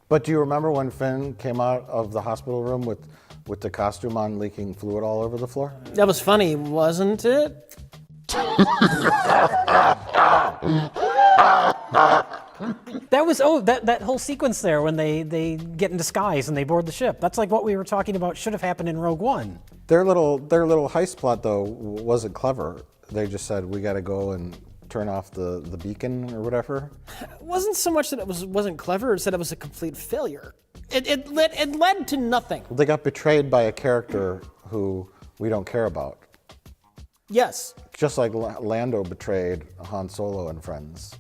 But do you remember when Finn came out of the hospital room with the costume on, leaking fluid all over the floor? That was funny, wasn't it? That was, that whole sequence there when they get in disguise and they board the ship. That's like what we were talking about should have happened in Rogue One. Their little heist plot, though, wasn't clever. They just said, we got to go and turn off the beacon or whatever. It wasn't so much that it wasn't clever, it said it was a complete failure. It led to nothing. They got betrayed by a character who we don't care about. Yes. Just like Lando betrayed Han Solo and friends.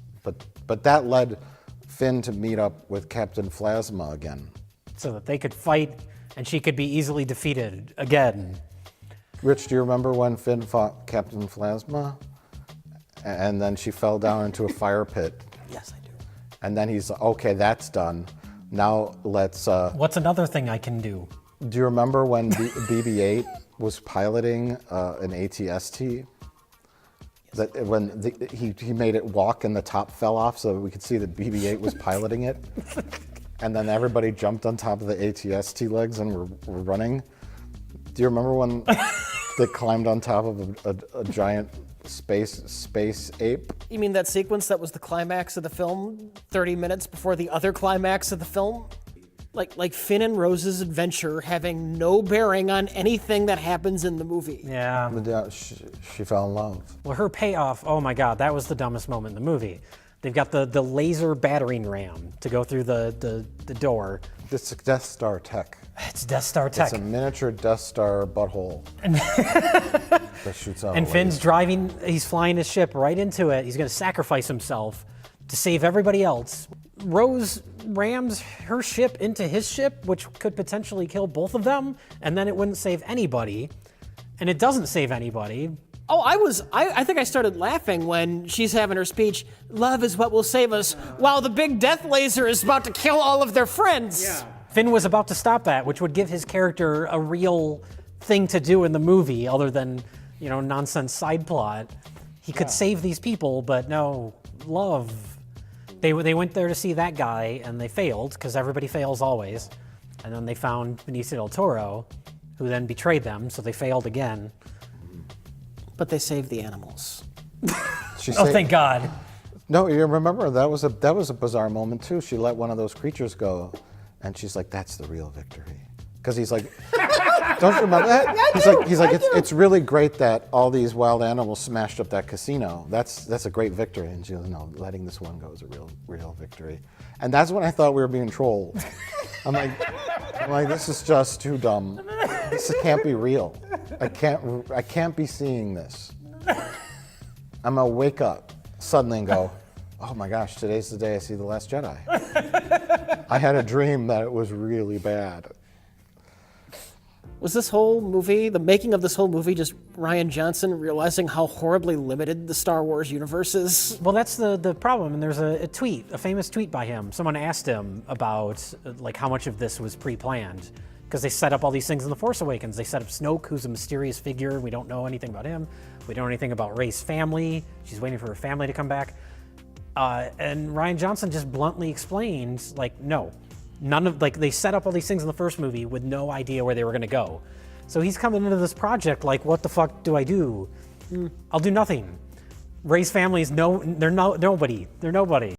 But that led Finn to meet up with Captain Phasma again. So that they could fight and she could be easily defeated again. Rich, do you remember when Finn fought Captain Phasma? And then she fell down into a fire pit. Yes, I do. And then he's, okay, that's done. Now let's... What's another thing I can do? Do you remember when BB-8 was piloting an AT-ST? That when he made it walk and the top fell off so we could see that BB-8 was piloting it. And then everybody jumped on top of the AT-ST legs and were running. Do you remember when they climbed on top of a giant space ape? You mean that sequence that was the climax of the film 30 minutes before the other climax of the film? Like Finn and Rose's adventure having no bearing on anything that happens in the movie. Yeah. She fell in love. Well, her payoff, oh my God, that was the dumbest moment in the movie. They've got the laser battering ram to go through the door. It's Death Star tech. It's Death Star tech. It's a miniature Death Star butthole that shoots out. And Finn's driving, he's flying his ship right into it. He's gonna sacrifice himself to save everybody else. Rose rams her ship into his ship, which could potentially kill both of them, and then it wouldn't save anybody. And it doesn't save anybody. Oh, I think I started laughing when she's having her speech, love is what will save us, while the big death laser is about to kill all of their friends. Yeah. Finn was about to stop that, which would give his character a real thing to do in the movie, other than, you know, nonsense side plot. He could save these people, but no, love. They went there to see that guy, and they failed, because everybody fails always. And then they found Benicio del Toro, who then betrayed them, so they failed again. But they saved the animals. Thank God. No, you remember, that was a bizarre moment, too. She let one of those creatures go, and she's like, that's the real victory. Because he's like, don't you remember that? Yeah, he's like, it's really great that all these wild animals smashed up that casino. That's a great victory. And she goes, no, letting this one go is a real victory. And that's when I thought we were being trolled. I'm like, this is just too dumb. This can't be real. I can't be seeing this. I'm gonna wake up suddenly and go, oh my gosh, today's the day I see The Last Jedi. I had a dream that it was really bad. Was this whole movie, the making of this whole movie, just Rian Johnson realizing how horribly limited the Star Wars universe is? Well, that's the problem, and there's a famous tweet by him. Someone asked him about like how much of this was pre-planned, because they set up all these things in The Force Awakens. They set up Snoke, who's a mysterious figure. We don't know anything about him. We don't know anything about Rey's family. She's waiting for her family to come back. And Rian Johnson just bluntly explained, like, no. They set up all these things in the first movie with no idea where they were gonna go. So he's coming into this project like, what the fuck do I do? I'll do nothing. Rey's family is nobody. They're nobody.